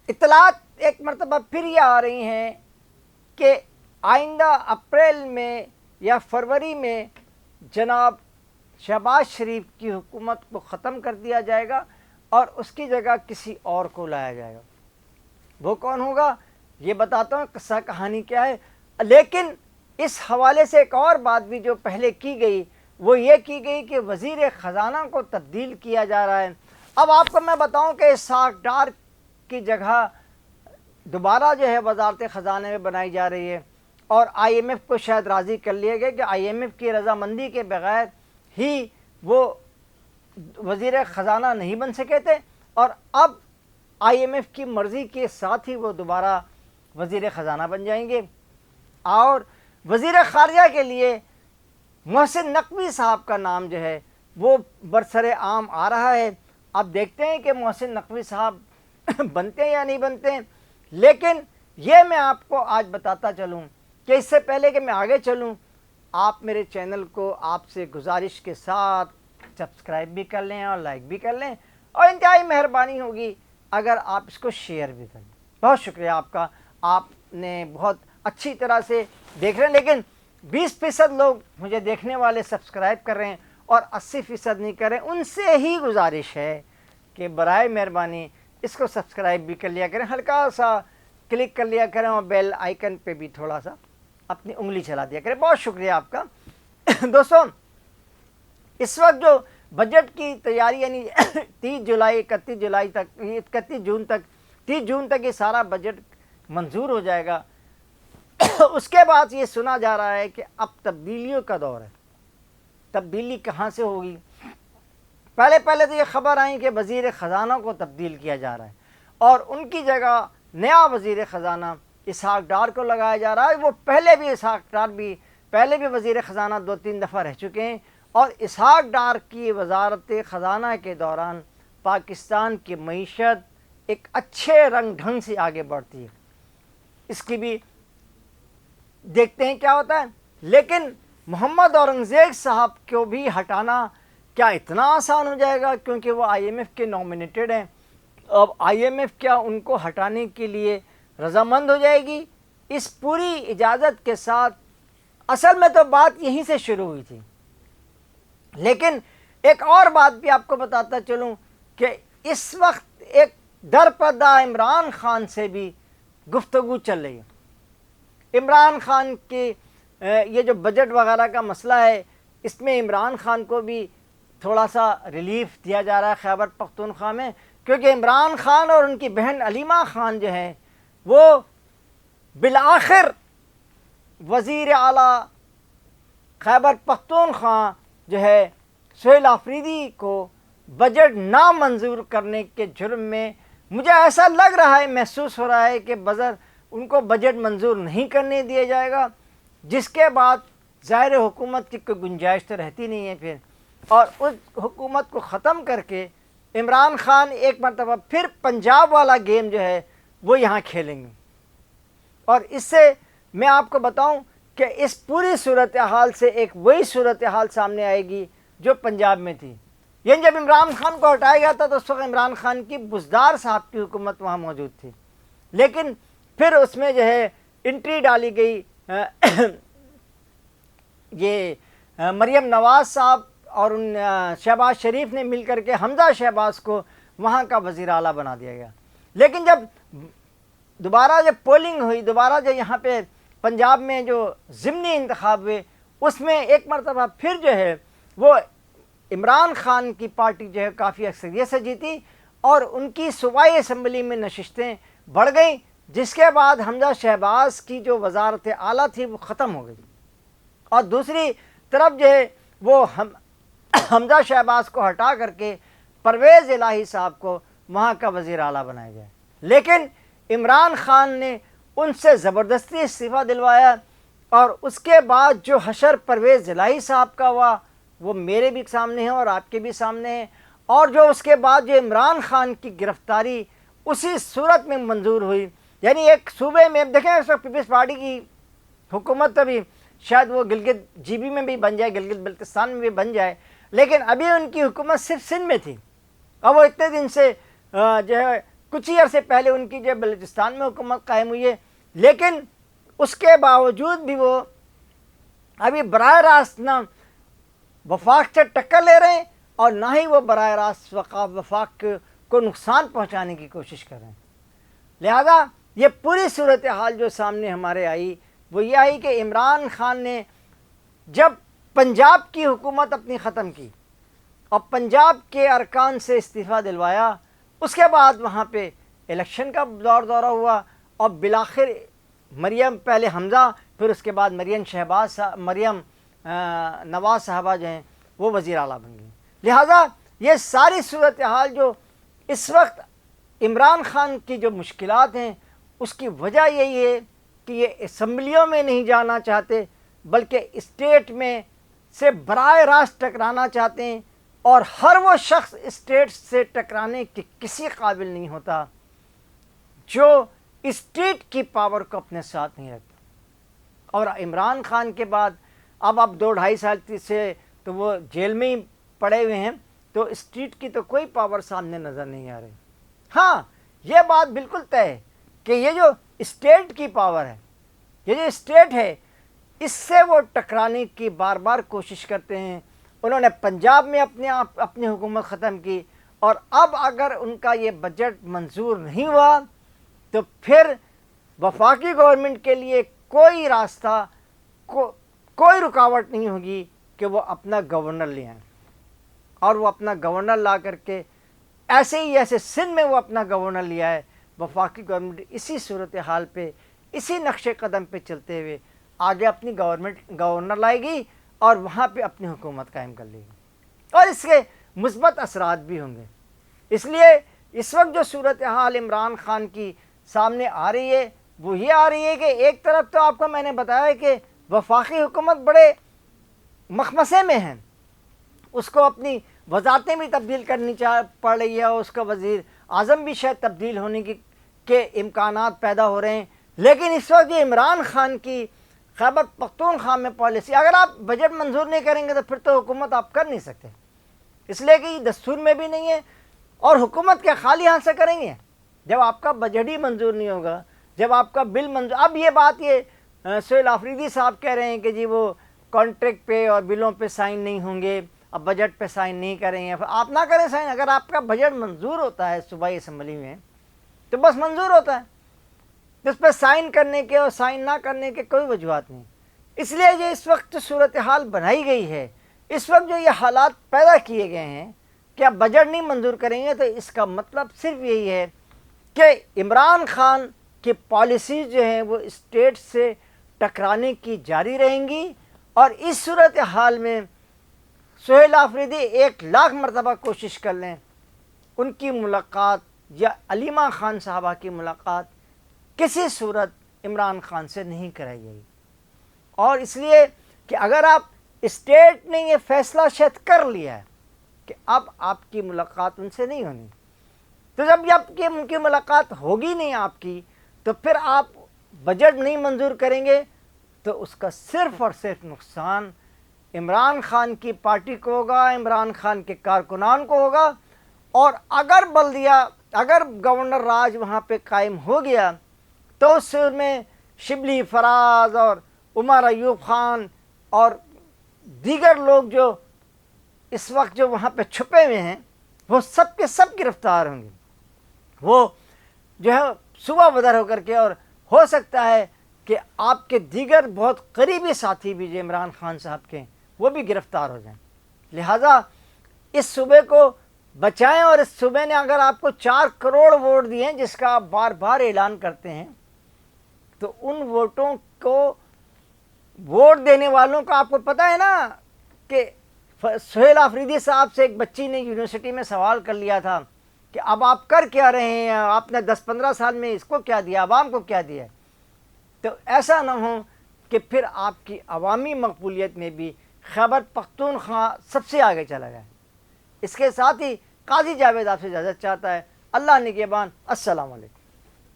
اطلاعات ایک مرتبہ پھر یہ آ رہی ہیں کہ آئندہ اپریل میں یا فروری میں جناب شہباز شریف کی حکومت کو ختم کر دیا جائے گا اور اس کی جگہ کسی اور کو لایا جائے گا۔ وہ کون ہوگا یہ بتاتا ہوں، قصہ کہانی کیا ہے۔ لیکن اس حوالے سے ایک اور بات بھی جو پہلے کی گئی وہ یہ کی گئی کہ وزیر خزانہ کو تبدیل کیا جا رہا ہے۔ اب آپ کو میں بتاؤں کہ اسحاق ڈار کی جگہ دوبارہ جو ہے وزارت خزانے میں بنائی جا رہی ہے، اور آئی ایم ایف کو شاید راضی کر لیا گیا کہ آئی ایم ایف کی رضامندی کے بغیر ہی وہ وزیر خزانہ نہیں بن سکے تھے، اور اب آئی ایم ایف کی مرضی کے ساتھ ہی وہ دوبارہ وزیر خزانہ بن جائیں گے۔ اور وزیر خارجہ کے لیے محسن نقوی صاحب کا نام جو ہے وہ برسر عام آ رہا ہے۔ اب دیکھتے ہیں کہ محسن نقوی صاحب بنتے ہیں یا نہیں بنتے ہیں، لیکن یہ میں آپ کو آج بتاتا چلوں کہ اس سے پہلے کہ میں آگے چلوں، آپ میرے چینل کو آپ سے گزارش کے ساتھ سبسکرائب بھی کر لیں اور لائک بھی کر لیں، اور انتہائی مہربانی ہوگی اگر آپ اس کو شیئر بھی کریں۔ بہت شکریہ آپ کا، آپ نے بہت اچھی طرح سے دیکھ رہے ہیں، لیکن 20% لوگ مجھے دیکھنے والے سبسکرائب کر رہے ہیں اور 80% نہیں کر رہے ہیں۔ ان سے ہی گزارش ہے کہ برائے مہربانی اس کو سبسکرائب بھی کر لیا کریں، ہلکا سا کلک کر لیا کریں اور بیل آئیکن پہ بھی تھوڑا سا اپنی انگلی چلا دیا کریں۔ بہت شکریہ آپ کا۔ دوستوں، اس وقت جو بجٹ کی تیاری یعنی 31 جون تک یہ سارا بجٹ منظور ہو جائے گا۔ اس کے بعد یہ سنا جا رہا ہے کہ اب تبدیلیوں کا دور ہے۔ تبدیلی کہاں سے ہوگی؟ پہلے تو یہ خبر آئی کہ وزیر خزانہ کو تبدیل کیا جا رہا ہے اور ان کی جگہ نیا وزیر خزانہ اسحاق ڈار کو لگایا جا رہا ہے۔ وہ اسحاق ڈار بھی پہلے بھی وزیر خزانہ 2-3 دفعہ رہ چکے ہیں، اور اسحاق ڈار کی وزارت خزانہ کے دوران پاکستان کی معیشت ایک اچھے رنگ ڈھنگ سے آگے بڑھتی ہے۔ اس کی بھی دیکھتے ہیں کیا ہوتا ہے۔ لیکن محمد اورنگزیب صاحب کو بھی ہٹانا کیا اتنا آسان ہو جائے گا؟ کیونکہ وہ آئی ایم ایف کے نامینیٹڈ ہیں۔ اب آئی ایم ایف کیا ان کو ہٹانے کے لیے رضامند ہو جائے گی؟ اس پوری اجازت کے ساتھ اصل میں تو بات یہیں سے شروع ہوئی تھی، لیکن ایک اور بات بھی آپ کو بتاتا چلوں کہ اس وقت ایک درپردہ عمران خان سے بھی گفتگو چل رہی ہے۔ عمران خان کی یہ جو بجٹ وغیرہ کا مسئلہ ہے، اس میں عمران خان کو بھی تھوڑا سا ریلیف دیا جا رہا ہے خیبر پختونخوا میں، کیونکہ عمران خان اور ان کی بہن علیمہ خان جو ہیں وہ بالآخر وزیر اعلیٰ خیبر پختونخوا جو ہے سہیل آفریدی کو بجٹ نامنظور کرنے کے جرم میں، مجھے ایسا لگ رہا ہے، محسوس ہو رہا ہے کہ ان کو بجٹ منظور نہیں کرنے دیا جائے گا، جس کے بعد ظاہر حکومت کی کوئی گنجائش تو رہتی نہیں ہے پھر، اور اس حکومت کو ختم کر کے عمران خان ایک مرتبہ پھر پنجاب والا گیم جو ہے وہ یہاں کھیلیں گے۔ اور اس سے میں آپ کو بتاؤں کہ اس پوری صورتحال سے ایک وہی صورتحال سامنے آئے گی جو پنجاب میں تھی، یعنی جب عمران خان کو ہٹایا گیا تھا تو اس وقت عمران خان کی بزدار صاحب کی حکومت وہاں موجود تھی، لیکن پھر اس میں جو ہے انٹری ڈالی گئی یہ مریم نواز صاحب اور شہباز شریف نے مل کر کے حمزہ شہباز کو وہاں کا وزیر اعلیٰ بنا دیا گیا۔ لیکن جب دوبارہ جب پولنگ ہوئی، دوبارہ جو یہاں پہ پنجاب میں جو ضمنی انتخاب ہوئے، اس میں ایک مرتبہ پھر جو ہے وہ عمران خان کی پارٹی جو ہے کافی اکثریت سے جیتی اور ان کی صوبائی اسمبلی میں نشستیں بڑھ گئیں، جس کے بعد حمزہ شہباز کی جو وزارت اعلیٰ تھی وہ ختم ہو گئی، اور دوسری طرف جو ہے وہ حمزہ شہباز کو ہٹا کر کے پرویز الہی صاحب کو وہاں کا وزیر اعلیٰ بنایا گیا۔ لیکن عمران خان نے ان سے زبردستی استعفیٰ دلوایا، اور اس کے بعد جو حشر پرویز الہی صاحب کا ہوا وہ میرے بھی سامنے ہے اور آپ کے بھی سامنے ہے، اور جو اس کے بعد جو عمران خان کی گرفتاری اسی صورت میں منظور ہوئی، یعنی ایک صوبے میں دیکھیں اس وقت پیپلز پارٹی کی حکومت ابھی شاید وہ گلگت جی بی میں بھی بن جائے، گلگت بلتستان میں بھی بن جائے، لیکن ابھی ان کی حکومت صرف سندھ میں تھی، اور وہ اتنے دن سے جو ہے کچھ ہی عرصے پہلے ان کی جو بلوچستان میں حکومت قائم ہوئی ہے، لیکن اس کے باوجود بھی وہ ابھی براہ راست نہ وفاق سے ٹکر لے رہے ہیں اور نہ ہی وہ براہ راست وفاق کو نقصان پہنچانے کی کوشش کر رہے ہیں۔ لہذا یہ پوری صورتحال جو سامنے ہمارے آئی وہ یہ آئی کہ عمران خان نے جب پنجاب کی حکومت اپنی ختم کی اور پنجاب کے ارکان سے استعفیٰ دلوایا، اس کے بعد وہاں پہ الیکشن کا دورہ ہوا اور بالآخر مریم پہلے حمزہ پھر اس کے بعد مریم نواز صاحبہ جو ہیں وہ وزیر اعلیٰ بن گئی۔ لہٰذا یہ ساری صورتحال جو اس وقت عمران خان کی جو مشکلات ہیں اس کی وجہ یہی ہے کہ یہ اسمبلیوں میں نہیں جانا چاہتے بلکہ اسٹیٹ میں سے براہ راست ٹکرانا چاہتے ہیں، اور ہر وہ شخص اسٹیٹ سے ٹکرانے کے کسی قابل نہیں ہوتا جو اسٹیٹ کی پاور کو اپنے ساتھ نہیں رکھتا۔ اور عمران خان کے بعد اب 2-2.5 سال سے تو وہ جیل میں ہی پڑے ہوئے ہیں، تو اسٹیٹ کی تو کوئی پاور سامنے نظر نہیں آ رہی۔ ہاں یہ بات بالکل طے ہے کہ یہ جو اسٹیٹ کی پاور ہے، یہ جو اسٹیٹ ہے، اس سے وہ ٹکرانے کی بار بار کوشش کرتے ہیں۔ انہوں نے پنجاب میں اپنی حکومت ختم کی، اور اب اگر ان کا یہ بجٹ منظور نہیں ہوا تو پھر وفاقی گورنمنٹ کے لیے کوئی راستہ کوئی رکاوٹ نہیں ہوگی کہ وہ اپنا گورنر لے آئیں، اور وہ اپنا گورنر لا کر کے ایسے سندھ میں وہ اپنا گورنر لیا ہے۔ وفاقی گورنمنٹ اسی صورتحال پہ اسی نقش قدم پہ چلتے ہوئے آگے اپنی گورنر لائے گی اور وہاں پہ اپنی حکومت قائم کر لے گی، اور اس کے مثبت اثرات بھی ہوں گے۔ اس لیے اس وقت جو صورتحال عمران خان کی سامنے آ رہی ہے وہ یہ آ رہی ہے کہ ایک طرف تو آپ کو میں نے بتایا کہ وفاقی حکومت بڑے مخمصے میں ہیں، اس کو اپنی وزارتیں بھی تبدیل کرنی پڑ رہی ہے، اور اس کا وزیر اعظم بھی شاید تبدیل ہونے کے امکانات پیدا ہو رہے ہیں۔ لیکن اس وقت یہ عمران خان کی خیبر پختونخوا میں پالیسی، اگر آپ بجٹ منظور نہیں کریں گے تو پھر تو حکومت آپ کر نہیں سکتے، اس لیے کہ یہ دستور میں بھی نہیں ہے، اور حکومت کے خالی ہاتھ سے کریں گے جب آپ کا بجٹ ہی منظور نہیں ہوگا، جب آپ کا بل منظور۔ اب یہ بات سہیل آفریدی صاحب کہہ رہے ہیں کہ جی وہ کانٹریکٹ پہ اور بلوں پہ سائن نہیں ہوں گے، اب بجٹ پہ سائن نہیں کریں گے، آپ نہ کریں سائن۔ اگر آپ کا بجٹ منظور ہوتا ہے صوبائی اسمبلی میں تو بس منظور ہوتا ہے، اس پہ سائن کرنے کے اور سائن نہ کرنے کے کوئی وجوہات نہیں۔ اس لیے یہ اس وقت صورتحال بنائی گئی ہے، اس وقت جو یہ حالات پیدا کیے گئے ہیں کہ آپ بجٹ نہیں منظور کریں گے، تو اس کا مطلب صرف یہی ہے کہ عمران خان کی پالیسیز جو ہیں وہ اسٹیٹ سے ٹکرانے کی جاری رہیں گی، اور اس صورتحال میں سہیل آفریدی 1,00,000 مرتبہ کوشش کر لیں، ان کی ملاقات یا علیمہ خان صاحبہ کی ملاقات کسی صورت عمران خان سے نہیں کرائی گئی، اور اس لیے کہ اگر آپ اسٹیٹ نے یہ فیصلہ شاید کر لیا ہے کہ اب آپ کی ملاقات ان سے نہیں ہونی، تو جب ان کی ملاقات ہوگی نہیں آپ کی، تو پھر آپ بجٹ نہیں منظور کریں گے، تو اس کا صرف اور صرف نقصان عمران خان کی پارٹی کو ہوگا، عمران خان کے کارکنان کو ہوگا، اور اگر گورنر راج وہاں پہ قائم ہو گیا تو اس میں شبلی فراز اور عمر ایوب خان اور دیگر لوگ جو اس وقت جو وہاں پہ چھپے ہوئے ہیں وہ سب کے سب گرفتار ہوں گے، وہ جو ہے صبح بدر ہو کر کے، اور ہو سکتا ہے کہ آپ کے دیگر بہت قریبی ساتھی بھی جو عمران خان صاحب کے ہیں وہ بھی گرفتار ہو جائیں۔ لہٰذا اس صوبے کو بچائیں، اور اس صوبے نے اگر آپ کو 4 کروڑ ووٹ دیے ہیں جس کا آپ بار بار اعلان کرتے ہیں، تو ان ووٹوں کو ووٹ دینے والوں کو آپ کو پتہ ہے نا کہ سہیل آفریدی صاحب سے ایک بچی نے یونیورسٹی میں سوال کر لیا تھا کہ اب آپ کر کیا رہے ہیں، آپ نے 10-15 سال میں اس کو کیا دیا، عوام کو کیا دیا ہے۔ تو ایسا نہ ہو کہ پھر آپ کی عوامی مقبولیت میں بھی خیبر پختونخوا سب سے آگے چلا گیا۔ اس کے ساتھ ہی قاضی جاوید آپ سے اجازت چاہتا ہے۔ اللہ نگہبان، السلام علیکم۔